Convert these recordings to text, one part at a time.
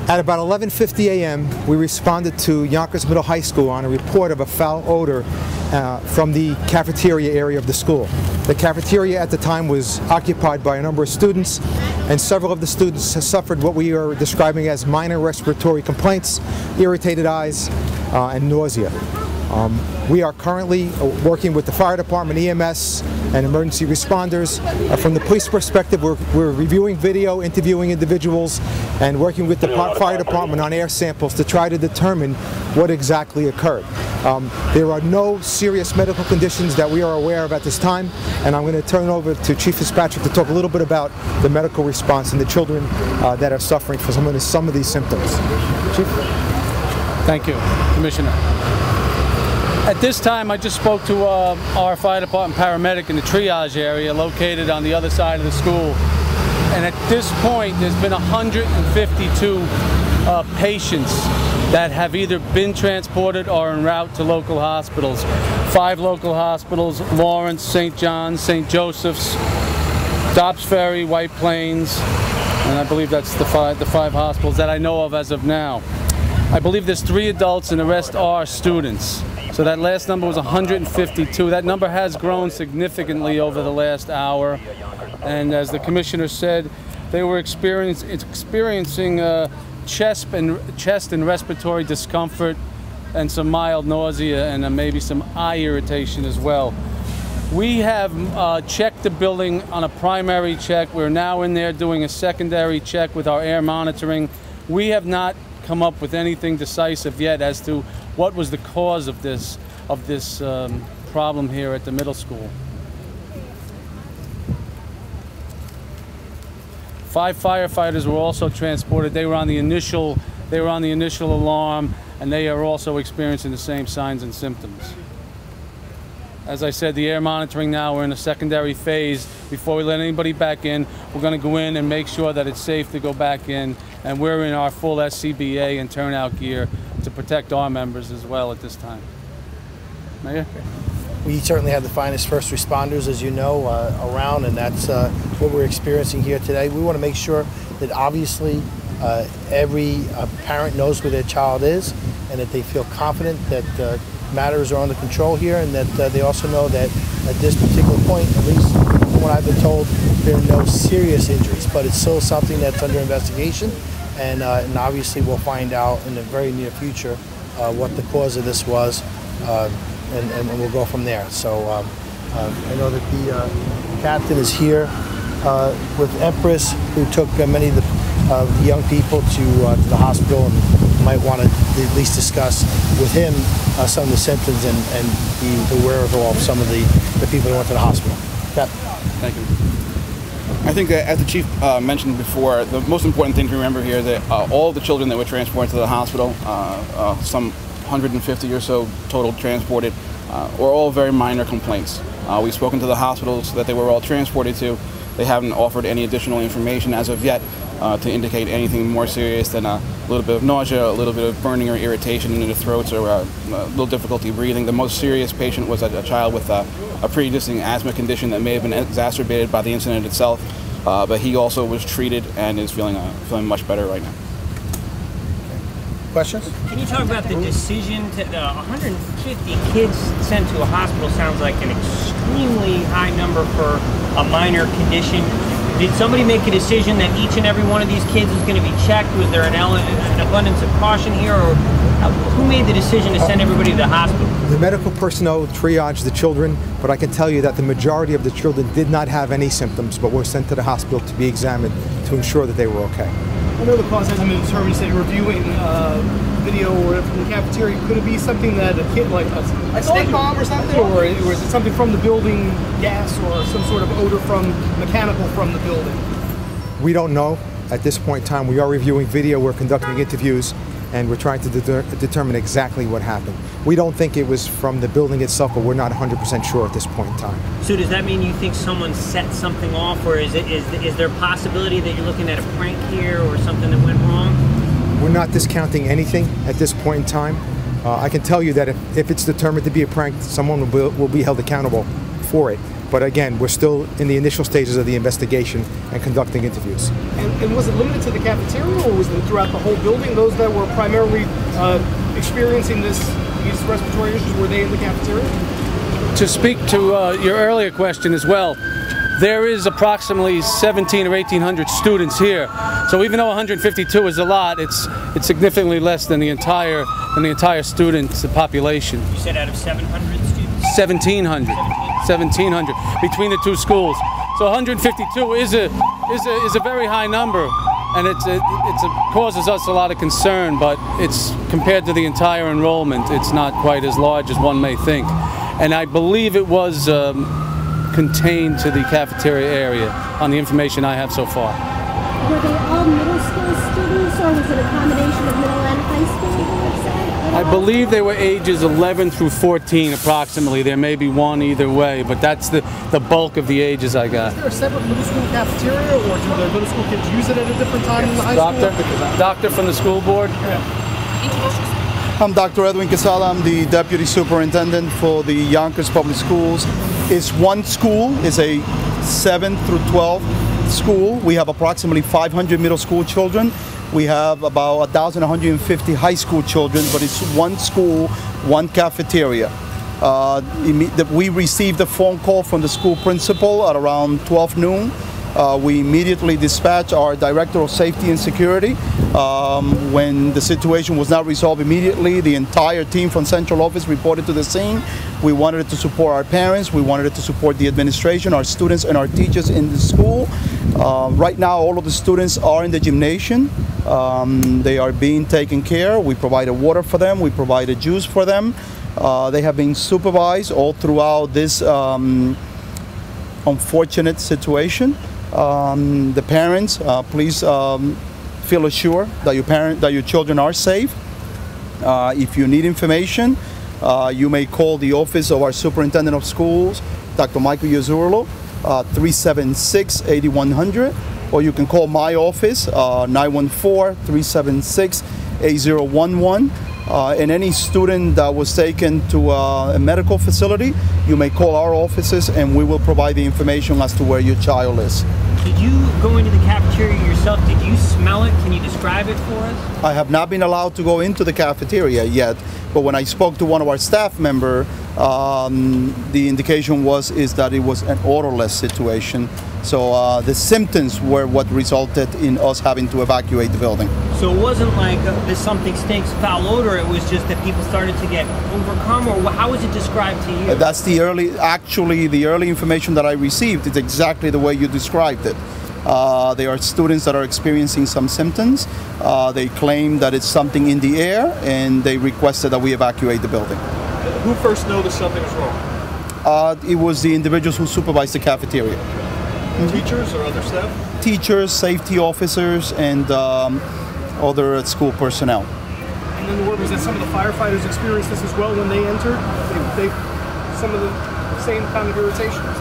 At about 11:50 a.m., we responded to Yonkers Middle High School on a report of a foul odor from the cafeteria area of the school. The cafeteria at the time was occupied by a number of students, and several of the students suffered what we are describing as minor respiratory complaints, irritated eyes, and nausea. We are currently working with the fire department, EMS, and emergency responders. From the police perspective, we're reviewing video, interviewing individuals, and working with the fire department on air samples to try to determine what exactly occurred. There are no serious medical conditions that we are aware of at this time, and I'm going to turn it over to Chief Fitzpatrick to talk a little bit about the medical response and the children that are suffering from some of these symptoms. Chief? Thank you, Commissioner. At this time, I just spoke to our fire department paramedic in the triage area located on the other side of the school. And at this point, there's been 152 patients that have either been transported or en route to local hospitals. 5 local hospitals: Lawrence, St. John's, St. Joseph's, Dobbs Ferry, White Plains, and I believe that's the five hospitals that I know of as of now. I believe there's 3 adults and the rest are students. So that last number was 152. That number has grown significantly over the last hour. And as the Commissioner said, they were experiencing chest and respiratory discomfort and some mild nausea and maybe some eye irritation as well. We have checked the building on a primary check. We're now in there doing a secondary check with our air monitoring. We have not come up with anything decisive yet as to what was the cause of this problem here at the middle school. 5 firefighters were also transported. They were on the initial alarm, and they are also experiencing the same signs and symptoms. As I said, the air monitoring now, we're in a secondary phase. Before we let anybody back in, we're going to go in and make sure that it's safe to go back in, and we're in our full SCBA and turnout gear to protect our members as well at this time. Mayor? We certainly have the finest first responders, as you know, around, and that's what we're experiencing here today. We want to make sure that obviously every parent knows where their child is, and that they feel confident that matters are under control here, and that they also know that at this particular point, at least from what I've been told, there are no serious injuries, but it's still something that's under investigation, and obviously we'll find out in the very near future what the cause of this was, and we'll go from there. So I know that the captain is here with Empress, who took many of the young people to the hospital, and might want to at least discuss with him some of the symptoms and the wherewithal of some of the people that went to the hospital. Cap. Thank you. I think that, as the Chief mentioned before, the most important thing to remember here is that all of the children that were transported to the hospital, some 150 or so total transported, were all very minor complaints. We've spoken to the hospitals that they were all transported to. They haven't offered any additional information as of yet to indicate anything more serious than a little bit of nausea, a little bit of burning or irritation in the throats, or a little difficulty breathing. The most serious patient was a child with a pre-existing asthma condition that may have been exacerbated by the incident itself, but he also was treated and is feeling much better right now. Questions? Can you talk about the decision to 150 kids sent to a hospital? Sounds like an extremely high number for a minor condition. Did somebody make a decision that each and every one of these kids is going to be checked? Was there an abundance of caution here, or who made the decision to send everybody to the hospital? The medical personnel triaged the children, but I can tell you that the majority of the children did not have any symptoms, but were sent to the hospital to be examined to ensure that they were okay. I know the cause hasn't been determined. You said reviewing video or from the cafeteria. Could it be something that a kid, like a snake bomb or something, or is it something from the building, gas, or some sort of odor mechanical from the building? We don't know at this point in time. We are reviewing video. We're conducting interviews, and we're trying to determine exactly what happened. We don't think it was from the building itself, but we're not 100% sure at this point in time. So does that mean you think someone set something off, or is there a possibility that you're looking at a prank here or something that went wrong? We're not discounting anything at this point in time. I can tell you that if it's determined to be a prank, someone will be held accountable for it. But again, we're still in the initial stages of the investigation and conducting interviews. And was it limited to the cafeteria, or was it throughout the whole building? Those that were primarily experiencing these respiratory issues, were they in the cafeteria? To speak to your earlier question as well, there is approximately 17 or 1,800 students here. So even though 152 is a lot, it's significantly less than the entire student population. You said out of 700 students? 1,700 between the two schools. So 152 is a very high number, and it causes us a lot of concern. But it's compared to the entire enrollment, it's not quite as large as one may think. And I believe it was contained to the cafeteria area on the information I have so far. Were they all middle school students, or was it a combination of middle and high school, you would say? I believe they were ages 11 through 14 approximately. There may be one either way, but that's the bulk of the ages I got. Is there a separate middle school cafeteria, or do the middle school kids use it at a different time in the high school? Doctor from the school board. I'm Dr. Edwin Quesada. I'm the Deputy Superintendent for the Yonkers Public Schools. It's one school. It's a 7 through 12 school. We have approximately 500 middle school children. We have about 1,150 high school children, but it's one school, one cafeteria. We received a phone call from the school principal at around 12 noon. We immediately dispatched our Director of Safety and Security. When the situation was not resolved immediately, the entire team from Central Office reported to the scene. We wanted to support our parents, we wanted to support the administration, our students and our teachers in the school. Right now all of the students are in the gymnasium. They are being taken care. We provided water for them, we provided juice for them. They have been supervised all throughout this unfortunate situation. The parents, please feel assured that your children are safe. If you need information, you may call the office of our Superintendent of Schools, Dr. Michael Yazzurlo, 376-8100, or you can call my office, 914-376-8011. And any student that was taken to a medical facility, you may call our offices and we will provide the information as to where your child is. Did you go into the cafeteria yourself? Did you smell it? Can you describe it for us? I have not been allowed to go into the cafeteria yet, but when I spoke to one of our staff members, the indication is that it was an odorless situation. So the symptoms were what resulted in us having to evacuate the building. So it wasn't like this something stinks, foul odor, it was just that people started to get overcome, or how was it described to you? That's the early information that I received. It's exactly the way you described it. There are students that are experiencing some symptoms. They claim that it's something in the air, and they requested that we evacuate the building. Who first noticed something was wrong? It was the individuals who supervised the cafeteria. Teachers or other staff? Teachers, safety officers, and other school personnel. And then the word was that some of the firefighters experienced this as well when they entered? Some of the same kind of irritations?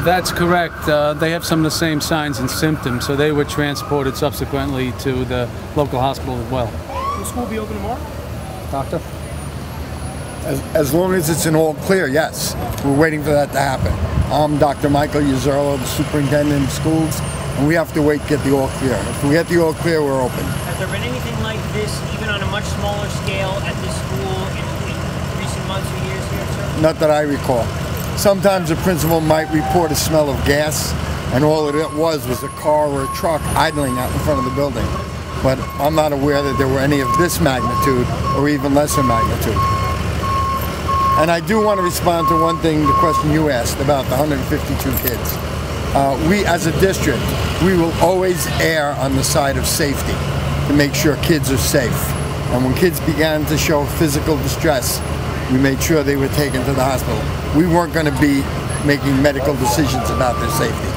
That's correct. They have some of the same signs and symptoms, so they were transported subsequently to the local hospital as well. Will school be open tomorrow? Doctor? As long as it's an all clear, yes. We're waiting for that to happen. I'm Dr. Michael Yazzurlo, the Superintendent of Schools, and we have to wait to get the all clear. If we get the all clear, we're open. Has there been anything like this, even on a much smaller scale, at this school in recent months or years here, sir? Not that I recall. Sometimes the principal might report a smell of gas, and all it was a car or a truck idling out in front of the building. But I'm not aware that there were any of this magnitude or even lesser magnitude. And I do want to respond to one thing, the question you asked about the 152 kids. We, as a district, we will always err on the side of safety to make sure kids are safe. And when kids began to show physical distress, we made sure they were taken to the hospital. We weren't going to be making medical decisions about their safety.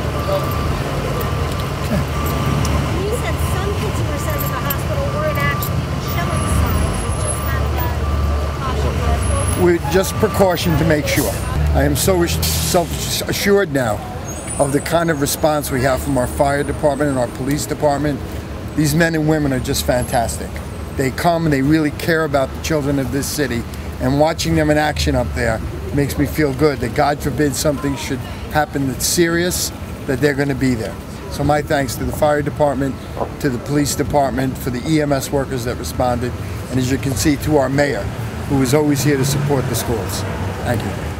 You said some kids who were sent to the hospital weren't actually showing signs, it's just kind of a precaution. Just precaution to make sure. I am so self-assured now of the kind of response we have from our fire department and our police department. These men and women are just fantastic. They come and they really care about the children of this city, and watching them in action up there makes me feel good that God forbid something should happen that's serious, that they're going to be there. So my thanks to the fire department, to the police department, for the EMS workers that responded, and as you can see, to our mayor, who is always here to support the schools. Thank you.